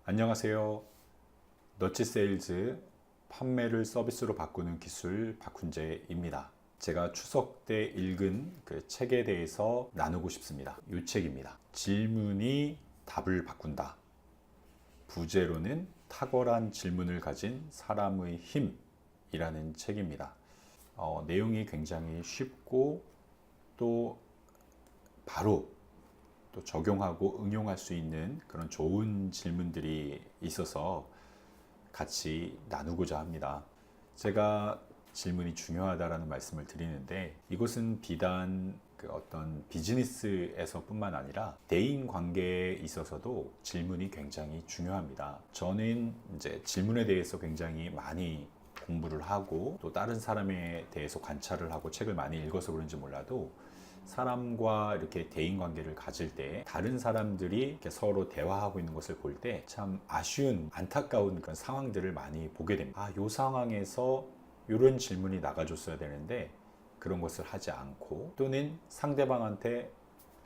안녕하세요. 너치 세일즈 판매를 서비스로 바꾸는 기술 박훈재입니다. 제가 추석 때 읽은 그 책에 대해서 나누고 싶습니다. 이 책입니다. 질문이 답을 바꾼다. 부제로는 탁월한 질문을 가진 사람의 힘이라는 책입니다. 내용이 굉장히 쉽고 또 바로 또 적용하고 응용할 수 있는 그런 좋은 질문들이 있어서 같이 나누고자 합니다. 제가 질문이 중요하다라는 말씀을 드리는데 이것은 비단 어떤 비즈니스에서 뿐만 아니라 대인 관계에 있어서도 질문이 굉장히 중요합니다. 저는 이제 질문에 대해서 굉장히 많이 공부를 하고 또 다른 사람에 대해서 관찰을 하고 책을 많이 읽어서 그런지 몰라도 사람과 이렇게 대인 관계를 가질 때 다른 사람들이 이렇게 서로 대화하고 있는 것을 볼 때 참 아쉬운 안타까운 그런 상황들을 많이 보게 됩니다. 이 상황에서 이런 질문이 나가줬어야 되는데 그런 것을 하지 않고 또는 상대방한테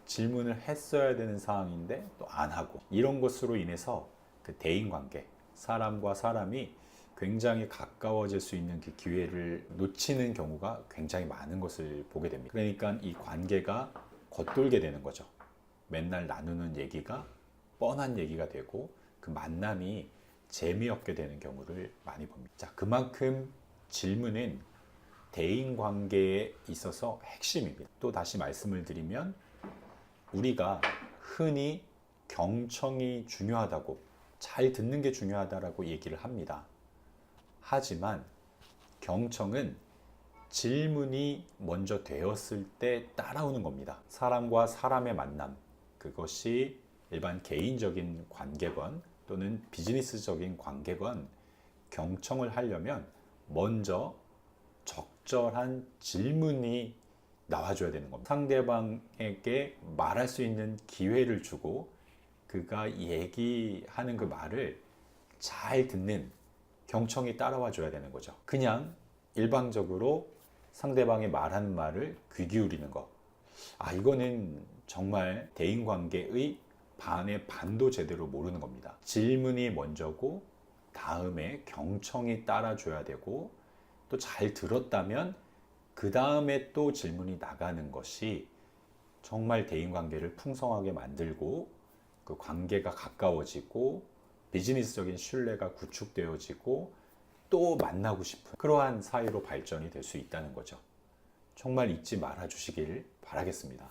질문을 했어야 되는 상황인데 또 안 하고 이런 것으로 인해서 그 대인 관계 사람과 사람이 굉장히 가까워질 수 있는 그 기회를 놓치는 경우가 굉장히 많은 것을 보게 됩니다. 그러니까 이 관계가 겉돌게 되는 거죠. 맨날 나누는 얘기가 뻔한 얘기가 되고 그 만남이 재미없게 되는 경우를 많이 봅니다. 자, 그만큼 질문은 대인 관계에 있어서 핵심입니다. 또 다시 말씀을 드리면 우리가 흔히 경청이 중요하다고 잘 듣는 게 중요하다라고 얘기를 합니다. 하지만 경청은 질문이 먼저 되었을 때 따라오는 겁니다. 사람과 사람의 만남, 그것이 일반 개인적인 관계건 또는 비즈니스적인 관계건 경청을 하려면 먼저 적절한 질문이 나와줘야 되는 겁니다. 상대방에게 말할 수 있는 기회를 주고 그가 얘기하는 그 말을 잘 듣는 경청이 따라와 줘야 되는 거죠. 그냥 일방적으로 상대방이 말하는 말을 귀 기울이는 거. 이거는 정말 대인관계의 반의 반도 제대로 모르는 겁니다. 질문이 먼저고 다음에 경청이 따라줘야 되고 또 잘 들었다면 그 다음에 또 질문이 나가는 것이 정말 대인관계를 풍성하게 만들고 그 관계가 가까워지고 비즈니스적인 신뢰가 구축되어지고 또 만나고 싶은 그러한 사이로 발전이 될 수 있다는 거죠. 정말 잊지 말아 주시길 바라겠습니다.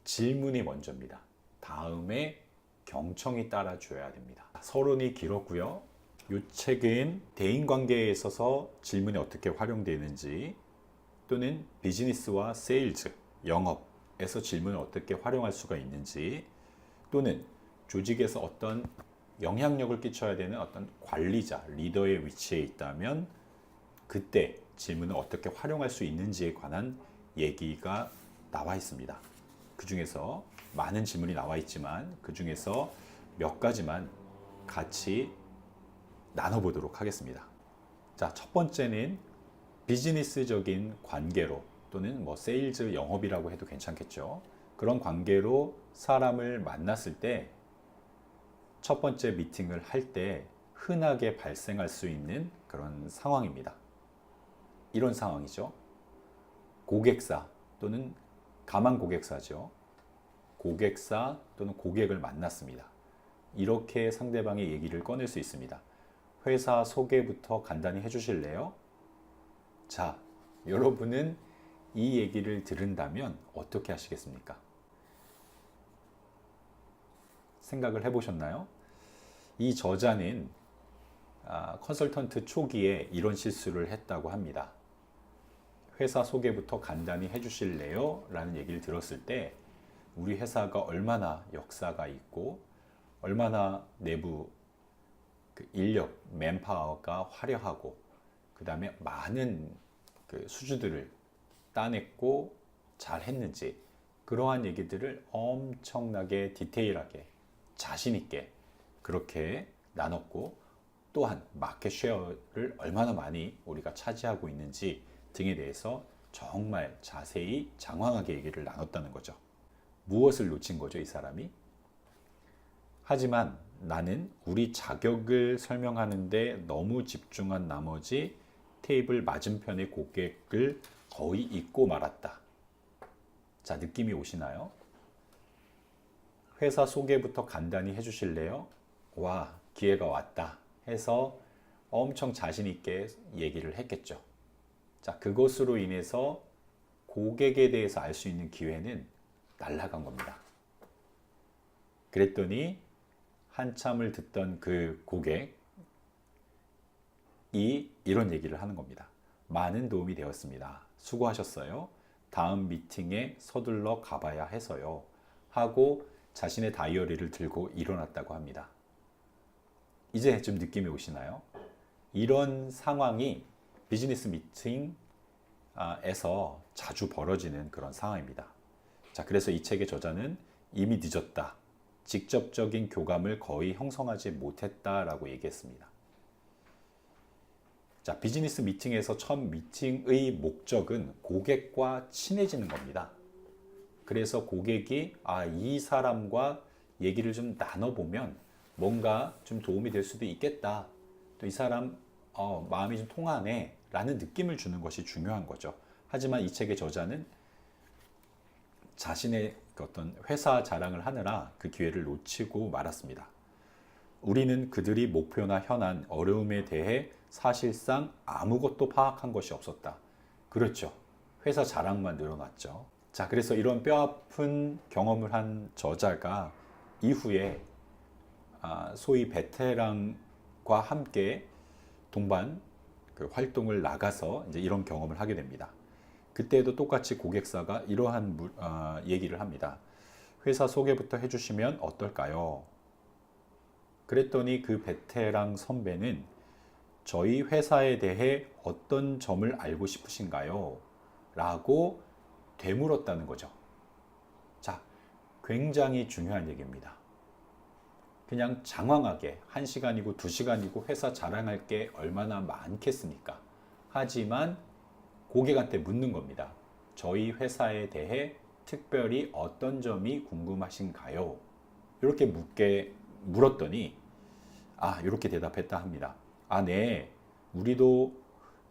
질문이 먼저입니다. 다음에 경청이 따라줘야 됩니다. 서론이 길었고요. 이 책은 대인관계에 있어서 질문이 어떻게 활용되는지 또는 비즈니스와 세일즈, 영업에서 질문을 어떻게 활용할 수가 있는지 또는 조직에서 어떤 영향력을 끼쳐야 되는 어떤 관리자, 리더의 위치에 있다면 그때 질문을 어떻게 활용할 수 있는지에 관한 얘기가 나와 있습니다. 그 중에서 많은 질문이 나와 있지만 그 중에서 몇 가지만 같이 나눠보도록 하겠습니다. 자, 첫 번째는 비즈니스적인 관계로 또는 세일즈 영업이라고 해도 괜찮겠죠. 그런 관계로 사람을 만났을 때 첫 번째 미팅을 할 때 흔하게 발생할 수 있는 그런 상황입니다. 이런 상황이죠. 고객사 또는 가만 고객사죠. 고객사 또는 고객을 만났습니다. 이렇게 상대방의 얘기를 꺼낼 수 있습니다. 회사 소개부터 간단히 해주실래요? 자, 여러분은 이 얘기를 들은다면 어떻게 하시겠습니까? 생각을 해보셨나요? 이 저자는 컨설턴트 초기에 이런 실수를 했다고 합니다. 회사 소개부터 간단히 해주실래요? 라는 얘기를 들었을 때 우리 회사가 얼마나 역사가 있고 얼마나 내부 인력, 맨파워가 화려하고 그 다음에 많은 수주들을 따냈고 잘 했는지 그러한 얘기들을 엄청나게 디테일하게 자신 있게 그렇게 나눴고 또한 마켓 쉐어를 얼마나 많이 우리가 차지하고 있는지 등에 대해서 정말 자세히 장황하게 얘기를 나눴다는 거죠. 무엇을 놓친 거죠, 이 사람이? 하지만 나는 우리 자격을 설명하는데 너무 집중한 나머지 테이블 맞은편의 고객을 거의 잊고 말았다. 자, 느낌이 오시나요? 회사 소개부터 간단히 해주실래요? 와, 기회가 왔다 해서 엄청 자신 있게 얘기를 했겠죠. 자, 그것으로 인해서 고객에 대해서 알 수 있는 기회는 날아간 겁니다. 그랬더니 한참을 듣던 그 고객이 이런 얘기를 하는 겁니다. 많은 도움이 되었습니다. 수고하셨어요. 다음 미팅에 서둘러 가봐야 해서요. 하고 자신의 다이어리를 들고 일어났다고 합니다. 이제 좀 느낌이 오시나요? 이런 상황이 비즈니스 미팅에서 자주 벌어지는 그런 상황입니다. 자, 그래서 이 책의 저자는 이미 늦었다. 직접적인 교감을 거의 형성하지 못했다라고 얘기했습니다. 자, 비즈니스 미팅에서 첫 미팅의 목적은 고객과 친해지는 겁니다. 그래서 고객이 이 사람과 얘기를 좀 나눠보면 뭔가 좀 도움이 될 수도 있겠다. 또 이 사람 마음이 좀 통하네 라는 느낌을 주는 것이 중요한 거죠. 하지만 이 책의 저자는 자신의 어떤 회사 자랑을 하느라 그 기회를 놓치고 말았습니다. 우리는 그들이 목표나 현안, 어려움에 대해 사실상 아무것도 파악한 것이 없었다. 그렇죠. 회사 자랑만 늘어났죠. 자, 그래서 이런 뼈아픈 경험을 한 저자가 이후에 소위 베테랑과 함께 동반 그 활동을 나가서 이제 이런 경험을 하게 됩니다. 그때도 똑같이 고객사가 이러한 얘기를 합니다. 회사 소개부터 해주시면 어떨까요? 그랬더니 그 베테랑 선배는 저희 회사에 대해 어떤 점을 알고 싶으신가요? 라고 되물었다는 거죠. 자, 굉장히 중요한 얘기입니다. 그냥 장황하게 1시간이고 2시간이고 회사 자랑할 게 얼마나 많겠습니까? 하지만 고객한테 묻는 겁니다. 저희 회사에 대해 특별히 어떤 점이 궁금하신가요? 이렇게 물었더니 이렇게 대답했다 합니다. 네. 우리도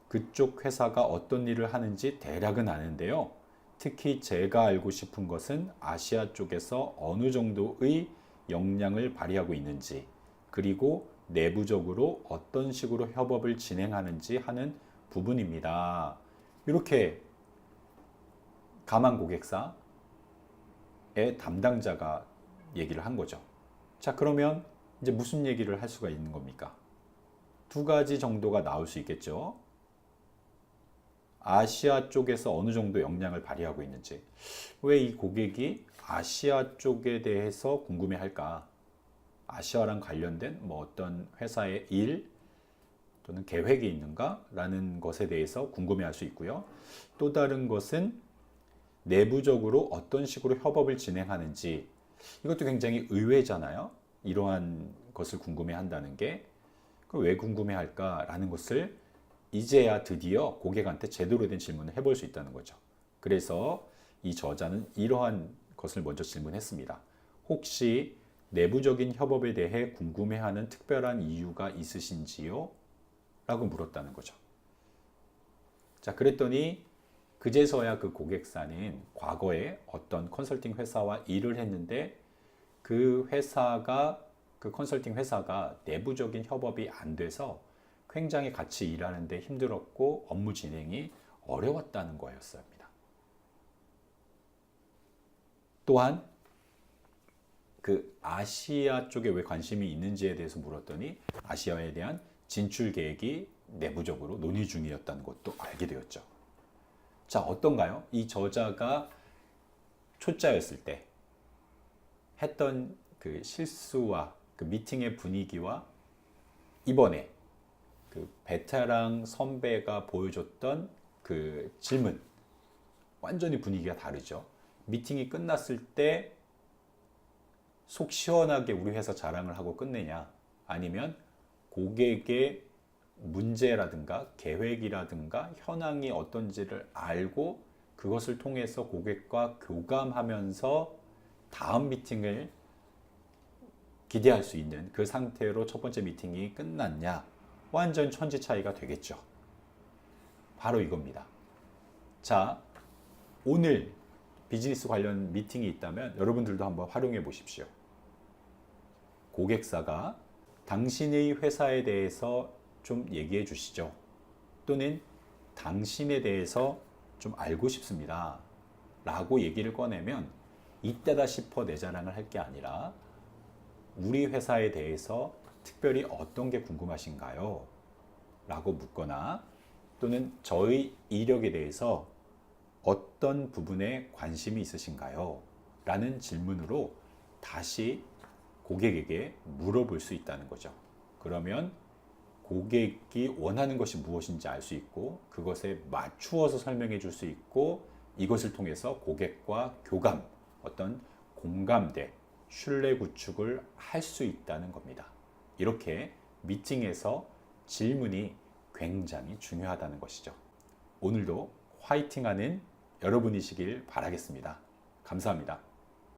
그쪽 회사가 어떤 일을 하는지 대략은 아는데요. 특히 제가 알고 싶은 것은 아시아 쪽에서 어느 정도의 역량을 발휘하고 있는지, 그리고 내부적으로 어떤 식으로 협업을 진행하는지 하는 부분입니다. 이렇게 가만 고객사의 담당자가 얘기를 한 거죠. 자, 그러면 이제 무슨 얘기를 할 수가 있는 겁니까? 2가지 정도가 나올 수 있겠죠. 아시아 쪽에서 어느 정도 역량을 발휘하고 있는지. 왜 이 고객이 아시아 쪽에 대해서 궁금해할까? 아시아랑 관련된 어떤 회사의 일 또는 계획이 있는가? 라는 것에 대해서 궁금해할 수 있고요. 또 다른 것은 내부적으로 어떤 식으로 협업을 진행하는지. 이것도 굉장히 의외잖아요. 이러한 것을 궁금해한다는 게. 왜 궁금해할까라는 것을 이제야 드디어 고객한테 제대로 된 질문을 해볼 수 있다는 거죠. 그래서 이 저자는 이러한 것을 먼저 질문했습니다. 혹시 내부적인 협업에 대해 궁금해하는 특별한 이유가 있으신지요? 라고 물었다는 거죠. 자, 그랬더니 그제서야 그 고객사는 과거에 어떤 컨설팅 회사와 일을 했는데 그 컨설팅 회사가 내부적인 협업이 안 돼서 굉장히 같이 일하는데 힘들었고 업무 진행이 어려웠다는 거였습니다. 또한 그 아시아 쪽에 왜 관심이 있는지에 대해서 물었더니 아시아에 대한 진출 계획이 내부적으로 논의 중이었다는 것도 알게 되었죠. 자, 어떤가요? 이 저자가 초짜였을 때 했던 그 실수와 그 미팅의 분위기와 이번에 그 베테랑 선배가 보여줬던 그 질문, 완전히 분위기가 다르죠. 미팅이 끝났을 때 속 시원하게 우리 회사 자랑을 하고 끝내냐, 아니면 고객의 문제라든가 계획이라든가 현황이 어떤지를 알고 그것을 통해서 고객과 교감하면서 다음 미팅을 기대할 수 있는 그 상태로 첫 번째 미팅이 끝났냐? 완전 천지 차이가 되겠죠. 바로 이겁니다. 자, 오늘 비즈니스 관련 미팅이 있다면 여러분들도 한번 활용해 보십시오. 고객사가 당신의 회사에 대해서 좀 얘기해 주시죠. 또는 당신에 대해서 좀 알고 싶습니다. 라고 얘기를 꺼내면 이때다 싶어 내 자랑을 할 게 아니라 우리 회사에 대해서 특별히 어떤 게 궁금하신가요? 라고 묻거나 또는 저희 이력에 대해서 어떤 부분에 관심이 있으신가요? 라는 질문으로 다시 고객에게 물어볼 수 있다는 거죠. 그러면 고객이 원하는 것이 무엇인지 알 수 있고 그것에 맞추어서 설명해 줄 수 있고 이것을 통해서 고객과 교감, 어떤 공감대, 신뢰 구축을 할 수 있다는 겁니다. 이렇게 미팅에서 질문이 굉장히 중요하다는 것이죠. 오늘도 화이팅하는 여러분이시길 바라겠습니다. 감사합니다.